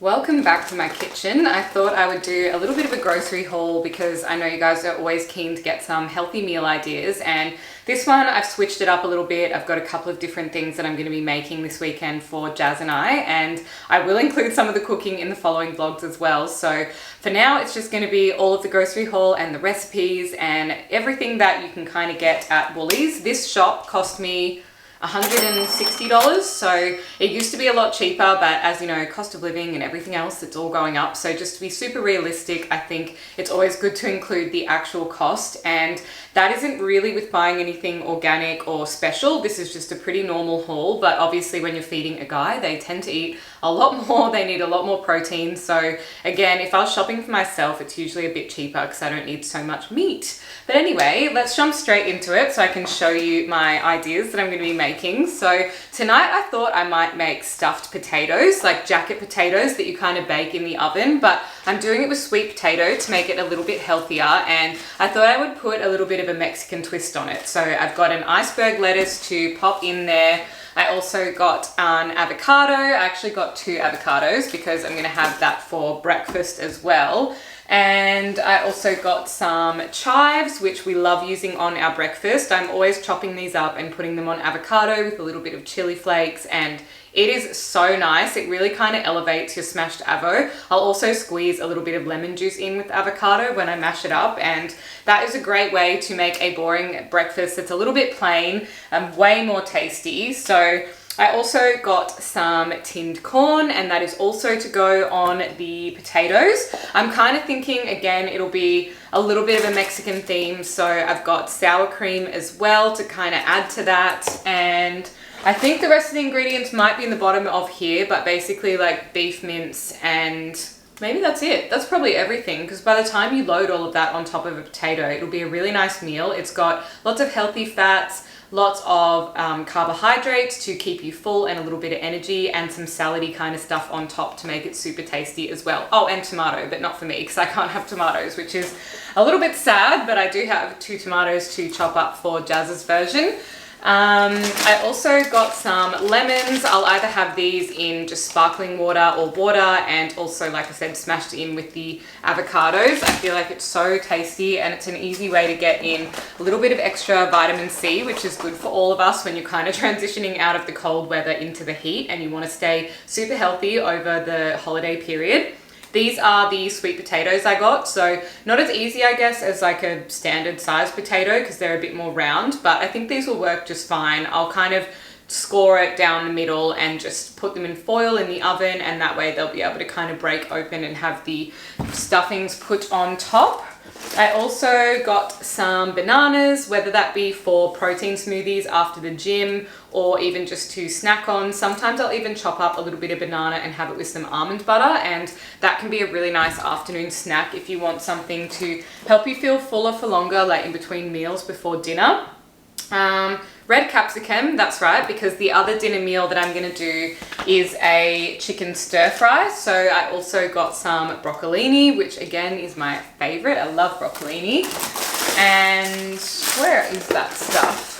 Welcome back to my kitchen. I thought I would do a little bit of a grocery haul because I know you guys are always keen to get some healthy meal ideas, and this one I've switched it up a little bit. I've got a couple of different things that I'm going to be making this weekend for Jazz and I will include some of the cooking in the following vlogs as well. So for now it's just going to be all of the grocery haul and the recipes and everything that you can kind of get at Woolies. This shop cost me $160, so it used to be a lot cheaper, but as you know, cost of living and everything else, it's all going up. So just to be super realistic, I think it's always good to include the actual cost, and that isn't really with buying anything organic or special. This is just a pretty normal haul, but obviously when you're feeding a guy, they tend to eat a lot more, they need a lot more protein. So again, if I was shopping for myself, it's usually a bit cheaper because I don't need so much meat. But anyway, let's jump straight into it so I can show you my ideas that I'm going to be making. So tonight I thought I might make stuffed potatoes, like jacket potatoes that you kind of bake in the oven, but I'm doing it with sweet potato to make it a little bit healthier, and I thought I would put a little bit of a Mexican twist on it. So I've got an iceberg lettuce to pop in there. I also got an avocado. I actually got 2 avocados because I'm going to have that for breakfast as well. And I also got some chives, which we love using on our breakfast. I'm always chopping these up and putting them on avocado with a little bit of chili flakes, and it is so nice. It really kind of elevates your smashed avo. I'll also squeeze a little bit of lemon juice in with avocado when I mash it up, and that is a great way to make a boring breakfast that's a little bit plain and way more tasty. So I also got some tinned corn, and that is also to go on the potatoes. I'm kind of thinking, again, it'll be a little bit of a Mexican theme, so I've got sour cream as well to kind of add to that, and I think the rest of the ingredients might be in the bottom of here, but basically like beef mince, and maybe that's it. That's probably everything, because by the time you load all of that on top of a potato, it'll be a really nice meal. It's got lots of healthy fats, lots of carbohydrates to keep you full and a little bit of energy, and some salady kind of stuff on top to make it super tasty as well. Oh, and tomato, but not for me because I can't have tomatoes, which is a little bit sad, but I do have 2 tomatoes to chop up for Jazz's version. I also got some lemons. I'll either have these in just sparkling water or water, and also, like I said, smashed in with the avocados. I feel like it's so tasty, and it's an easy way to get in a little bit of extra vitamin C, which is good for all of us when you're kind of transitioning out of the cold weather into the heat and you want to stay super healthy over the holiday period. These are the sweet potatoes I got, so not as easy, I guess, as like a standard size potato because they're a bit more round, but I think these will work just fine. I'll kind of score it down the middle and just put them in foil in the oven, and that way they'll be able to kind of break open and have the stuffings put on top. I also got some bananas, whether that be for protein smoothies after the gym or even just to snack on. Sometimes I'll even chop up a little bit of banana and have it with some almond butter, and that can be a really nice afternoon snack if you want something to help you feel fuller for longer, like in between meals before dinner. Red capsicum, that's right, because the other dinner meal that I'm going to do is a chicken stir fry. So I also got some broccolini, which again is my favorite. I love broccolini. And where is that stuff?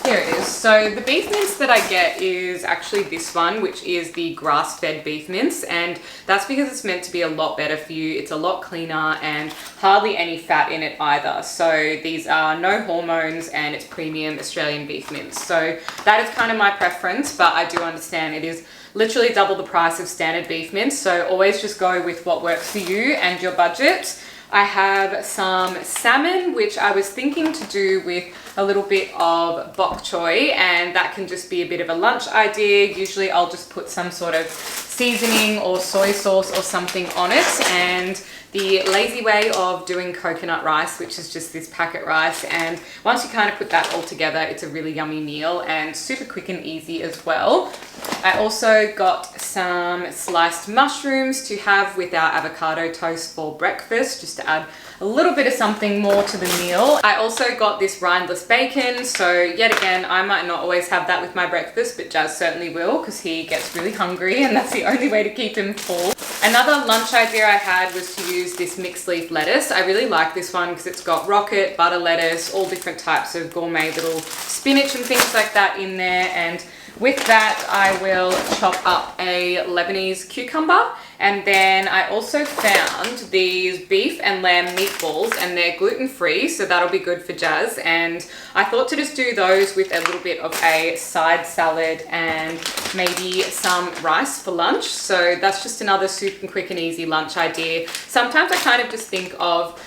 Here it is. So the beef mince that I get is actually this one, which is the grass-fed beef mince, and that's because it's meant to be a lot better for you. It's a lot cleaner and hardly any fat in it either. So these are no hormones, and it's premium Australian beef mince. So that is kind of my preference, but I do understand it is literally double the price of standard beef mince. So always just go with what works for you and your budget. I have some salmon, which I was thinking to do with a little bit of bok choy, and that can just be a bit of a lunch idea. Usually I'll just put some sort of seasoning or soy sauce or something on it, and the lazy way of doing coconut rice, which is just this packet rice, and once you kind of put that all together, it's a really yummy meal and super quick and easy as well. I also got some sliced mushrooms to have with our avocado toast for breakfast, just to add a little bit of something more to the meal. I also got this rindless bacon, so yet again, I might not always have that with my breakfast, but Jazz certainly will because he gets really hungry and that's the only way to keep him full. Another lunch idea I had was to use this mixed leaf lettuce. I really like this one because it's got rocket, butter lettuce, all different types of gourmet little spinach and things like that in there, and With that, I will chop up a Lebanese cucumber, and then I also found these beef and lamb meatballs, and they're gluten-free, so that'll be good for Jazz. And I thought to just do those with a little bit of a side salad and maybe some rice for lunch. So that's just another super quick and easy lunch idea. Sometimes I kind of just think of,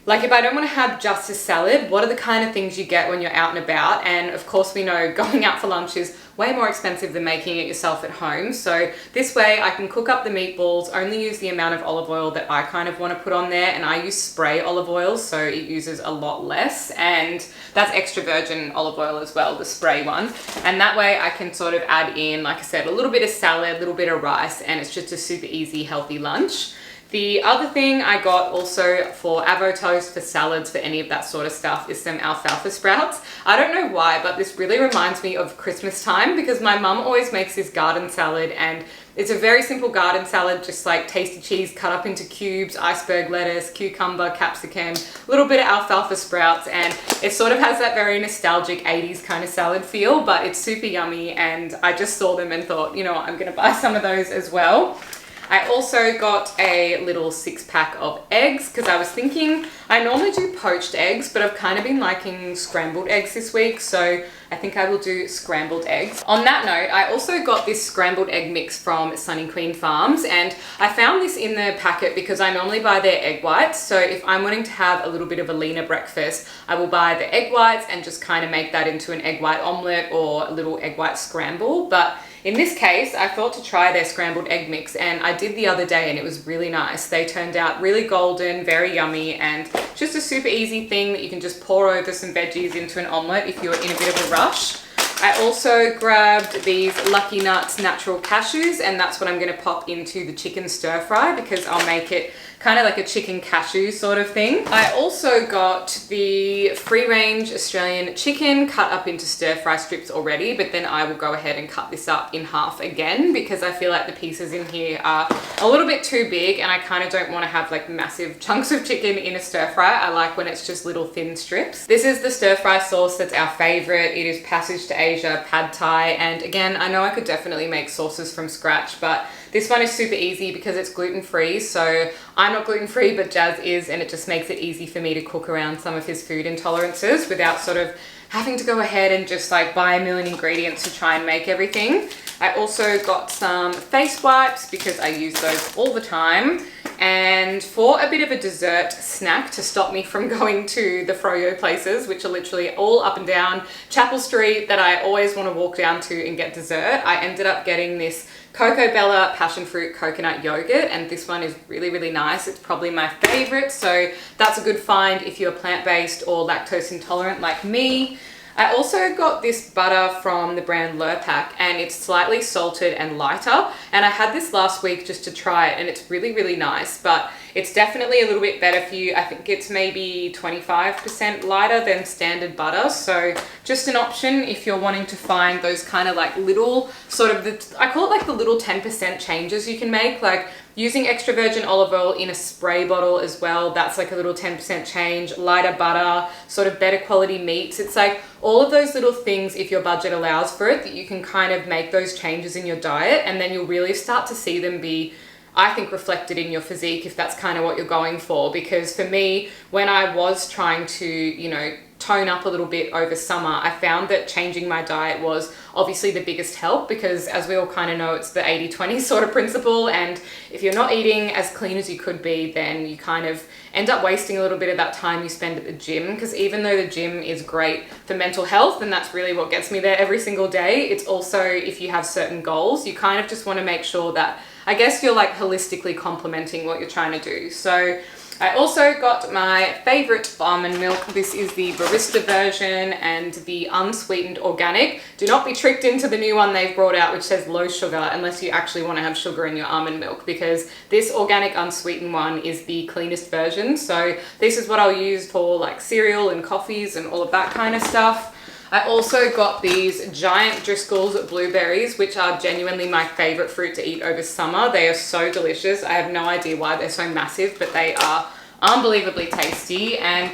like, if I don't want to have just a salad, what are the kind of things you get when you're out and about? And of course we know going out for lunch is way more expensive than making it yourself at home. So this way I can cook up the meatballs, only use the amount of olive oil that I kind of want to put on there. And I use spray olive oil, so it uses a lot less. And that's extra virgin olive oil as well, the spray one. And that way I can sort of add in, like I said, a little bit of salad, a little bit of rice, and it's just a super easy, healthy lunch. The other thing I got also for avo toast, for salads, for any of that sort of stuff, is some alfalfa sprouts. I don't know why, but this really reminds me of Christmas time, because my mum always makes this garden salad, and it's a very simple garden salad, just like tasty cheese cut up into cubes, iceberg lettuce, cucumber, capsicum, a little bit of alfalfa sprouts, and it sort of has that very nostalgic 80s kind of salad feel, but it's super yummy. And I just saw them and thought, you know what, I'm gonna buy some of those as well. I also got a little 6-pack of eggs, because I was thinking I normally do poached eggs, but I've kind of been liking scrambled eggs this week, so I think I will do scrambled eggs. On that note, I also got this scrambled egg mix from Sunny Queen Farms, and I found this in the packet because I normally buy their egg whites. So if I'm wanting to have a little bit of a leaner breakfast, I will buy the egg whites and just kind of make that into an egg white omelette or a little egg white scramble. But in this case, I thought to try their scrambled egg mix, and I did the other day and it was really nice. They turned out really golden, very yummy, and just a super easy thing that you can just pour over some veggies into an omelette if you're in a bit of a rush. I also grabbed these Lucky Nuts natural cashews, and that's what I'm going to pop into the chicken stir fry, because I'll make it kind of like a chicken cashew sort of thing. I also got the free range Australian chicken cut up into stir fry strips already, but then I will go ahead and cut this up in half again, because I feel like the pieces in here are a little bit too big, and I kind of don't want to have like massive chunks of chicken in a stir fry. I like when it's just little thin strips. This is the stir fry sauce that's our favorite. It is Passage to Asia pad thai, and again, I know I could definitely make sauces from scratch, but this one is super easy because it's gluten-free. So I'm not gluten-free, but Jazz is, and it just makes it easy for me to cook around some of his food intolerances without sort of having to go ahead and just like buy a million ingredients to try and make everything. I also got some face wipes because I use those all the time. And for a bit of a dessert snack to stop me from going to the froyo places, which are literally all up and down Chapel Street that I always want to walk down to and get dessert, I ended up getting this Coco Bella passion fruit coconut yogurt, and this one is really, really nice. It's probably my favorite, so that's a good find if you're plant-based or lactose intolerant like me. I also got this butter from the brand Lurpak, and it's slightly salted and lighter, and I had this last week just to try it, and it's really, really nice, but it's definitely a little bit better for you. I think it's maybe 25% lighter than standard butter, so just an option if you're wanting to find those kind of like little sort of, I call it like the little 10% changes you can make, like using extra virgin olive oil in a spray bottle as well. That's like a little 10% change, lighter butter, sort of better quality meats. It's like all of those little things, if your budget allows for it, that you can kind of make those changes in your diet, and then you'll really start to see them be, I think, reflected in your physique if that's kind of what you're going for. Because for me, when I was trying to, you know, tone up a little bit over summer, I found that changing my diet was obviously the biggest help, because as we all kind of know, it's the 80-20 sort of principle, and if you're not eating as clean as you could be, then you kind of end up wasting a little bit of that time you spend at the gym. Because even though the gym is great for mental health, and that's really what gets me there every single day, it's also, if you have certain goals, you kind of just want to make sure that, I guess, you're like holistically complementing what you're trying to do. So I also got my favorite almond milk. This is the barista version and the unsweetened organic. Do not be tricked into the new one they've brought out, which says low sugar, unless you actually want to have sugar in your almond milk, because this organic unsweetened one is the cleanest version. So this is what I'll use for like cereal and coffees and all of that kind of stuff. I also got these giant Driscoll's blueberries, which are genuinely my favorite fruit to eat over summer. They are so delicious. I have no idea why they're so massive, but they are unbelievably tasty. And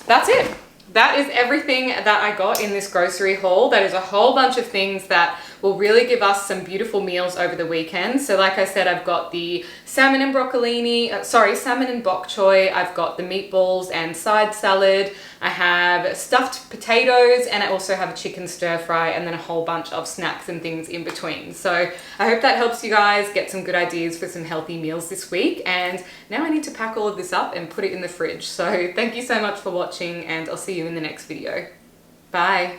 that's it. that is everything that I got in this grocery haul. That is a whole bunch of things that will really give us some beautiful meals over the weekend. So like I said, I've got the salmon and salmon and bok choy. I've got the meatballs and side salad. I have stuffed potatoes, and I also have a chicken stir fry, and then a whole bunch of snacks and things in between. So I hope that helps you guys get some good ideas for some healthy meals this week. And now I need to pack all of this up and put it in the fridge. So thank you so much for watching, and I'll see you in the next video. Bye.